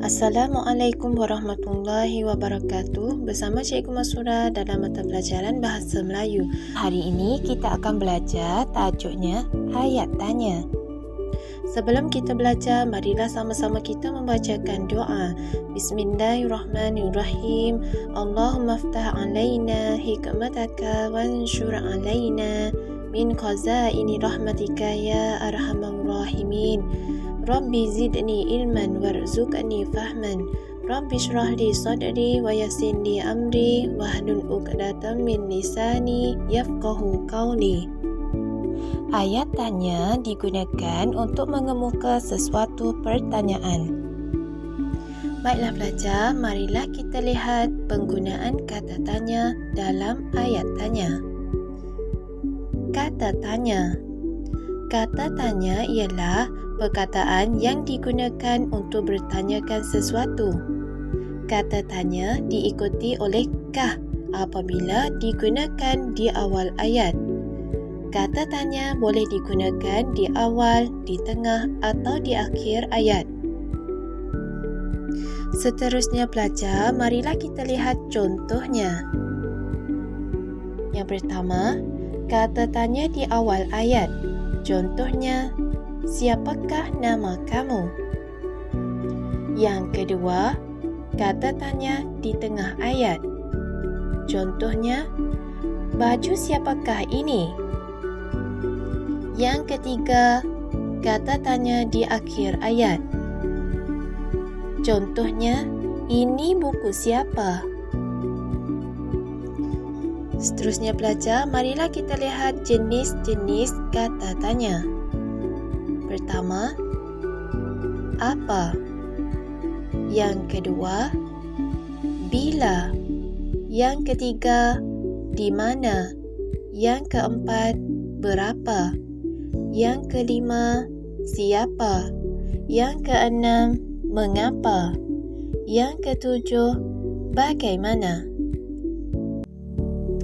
Assalamualaikum warahmatullahi wabarakatuh. Bersama Cikgu Masura dalam mata pelajaran Bahasa Melayu. Hari ini kita akan belajar tajuknya Ayat Tanya. Sebelum kita belajar, marilah sama-sama kita membacakan doa. Bismillahirrahmanirrahim. Allahumma ftah alaina hikmataka wanshur alaina min khazaini rahmatika ya arhamar rahimin. Rabbi zidni ilman warzuqni fahman. Rabbi shrah li sadri wa yassir li amri wahlul 'uqdatam min lisani yafqahu qawli. Ayat tanya digunakan untuk mengemuka sesuatu pertanyaan. Baiklah pelajar, marilah kita lihat penggunaan kata tanya dalam ayat tanya. Kata tanya. Kata tanya ialah perkataan yang digunakan untuk bertanyakan sesuatu. Kata tanya diikuti oleh kah apabila digunakan di awal ayat. Kata tanya boleh digunakan di awal, di tengah atau di akhir ayat. Seterusnya pelajar, marilah kita lihat contohnya. Yang pertama, kata tanya di awal ayat. Contohnya, siapakah nama kamu? Yang kedua, kata tanya di tengah ayat. Contohnya, baju siapakah ini? Yang ketiga, kata tanya di akhir ayat. Contohnya, ini buku siapa? Seterusnya pelajar, marilah kita lihat jenis-jenis kata tanya. Pertama, apa? Yang kedua, bila? Yang ketiga, di mana? Yang keempat, berapa? Yang kelima, siapa? Yang keenam, mengapa? Yang ketujuh, bagaimana?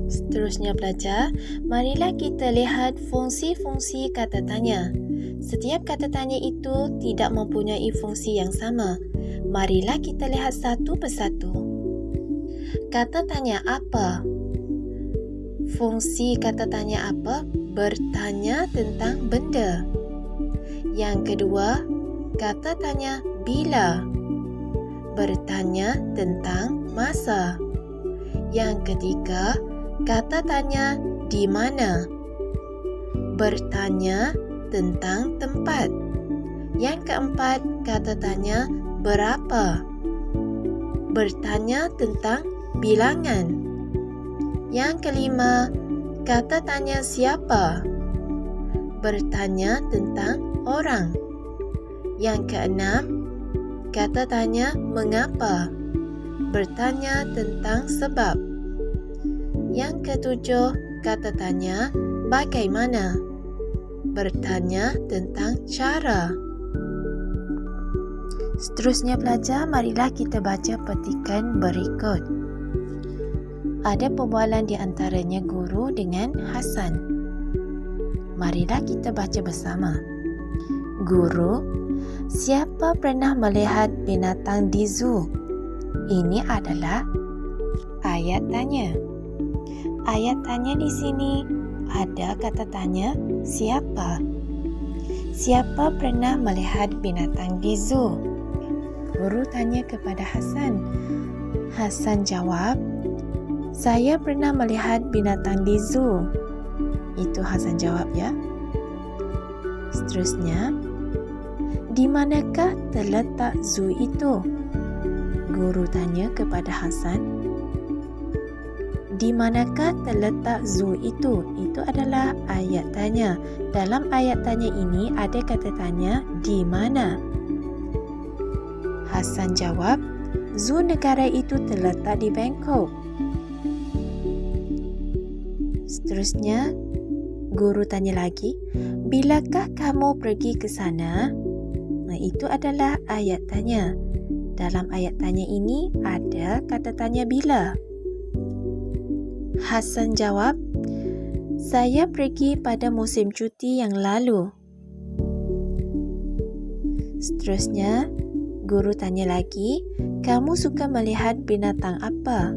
Seterusnya pelajar, marilah kita lihat fungsi-fungsi kata tanya. Setiap kata tanya itu tidak mempunyai fungsi yang sama. Marilah kita lihat satu persatu. Kata tanya apa? Fungsi kata tanya apa? Bertanya tentang benda. Yang kedua, kata tanya bila? Bertanya tentang masa. Yang ketiga, kata tanya di mana? Bertanya tentang tempat. Yang keempat, kata tanya berapa? Bertanya tentang bilangan. Yang kelima, kata tanya siapa? Bertanya tentang orang. Yang keenam, kata tanya mengapa? Bertanya tentang sebab. Yang ketujuh, kata tanya bagaimana? Bertanya tentang cara. Seterusnya pelajar, marilah kita baca petikan berikut. Ada perbualan di antaranya guru dengan Hasan. Marilah kita baca bersama. Guru, siapa pernah melihat binatang di zoo? Ini adalah ayat tanya. Ayat tanya di sini ada kata tanya siapa. Siapa pernah melihat binatang di zoo? Guru tanya kepada Hasan. Hasan jawab, saya pernah melihat binatang di zoo. Itu Hasan jawab ya. Seterusnya, di manakah terletak zoo itu? Guru tanya kepada Hasan. Di manakah terletak zoo itu? Itu adalah ayat tanya. Dalam ayat tanya ini ada kata tanya di mana? Hasan jawab, zoo negara itu terletak di Bangkok. Seterusnya, guru tanya lagi, bilakah kamu pergi ke sana? Itu adalah ayat tanya. Dalam ayat tanya ini ada kata tanya bila. Hasan jawab, saya pergi pada musim cuti yang lalu. Seterusnya, Guru tanya lagi, kamu suka melihat binatang apa?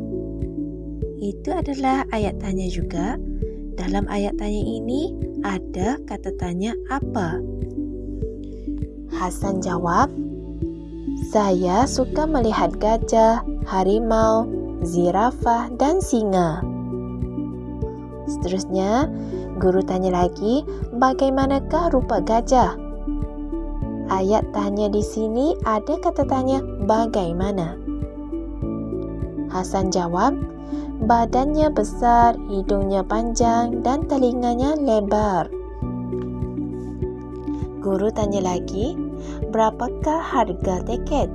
Itu adalah ayat tanya juga. Dalam ayat tanya ini ada kata tanya apa? Hasan jawab, saya suka melihat gajah, harimau, zirafah dan singa. Seterusnya, guru tanya lagi, bagaimanakah rupa gajah? Ayat tanya di sini ada kata tanya bagaimana. Hasan jawab, badannya besar, hidungnya panjang dan telinganya lebar. Guru tanya lagi, berapakah harga tiket?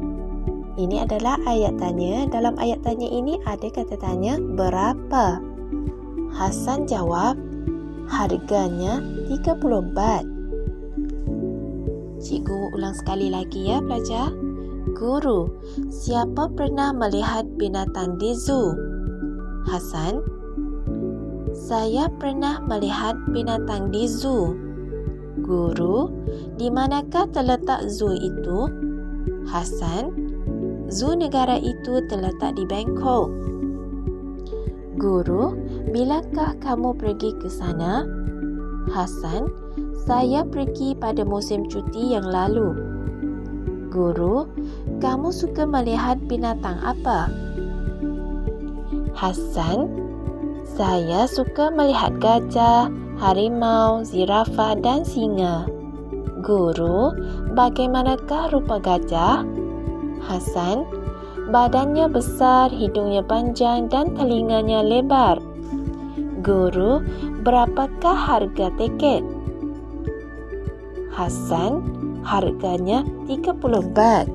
Ini adalah ayat tanya. Dalam ayat tanya ini ada kata tanya berapa? Hasan jawab, harganya 30 baht. Cikgu ulang sekali lagi ya pelajar. Guru, siapa pernah melihat binatang di zoo? Hasan, saya pernah melihat binatang di zoo. Guru, di manakah terletak zoo itu? Hasan, zoo negara itu terletak di Bangkok. Guru, bilakah kamu pergi ke sana? Hasan, saya pergi pada musim cuti yang lalu. Guru, kamu suka melihat binatang apa? Hasan, saya suka melihat gajah, harimau, zirafah dan singa. Guru, bagaimanakah rupa gajah? Hasan, badannya besar, hidungnya panjang dan telinganya lebar. Guru, berapakah harga tiket? Hasan, harganya 30 baht.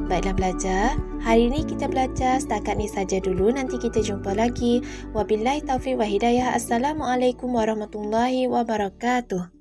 Baiklah pelajar, hari ini kita belajar setakat ni saja dulu. Nanti kita jumpa lagi. Wabillahi taufiq wa hidayah. Assalamualaikum warahmatullahi wabarakatuh.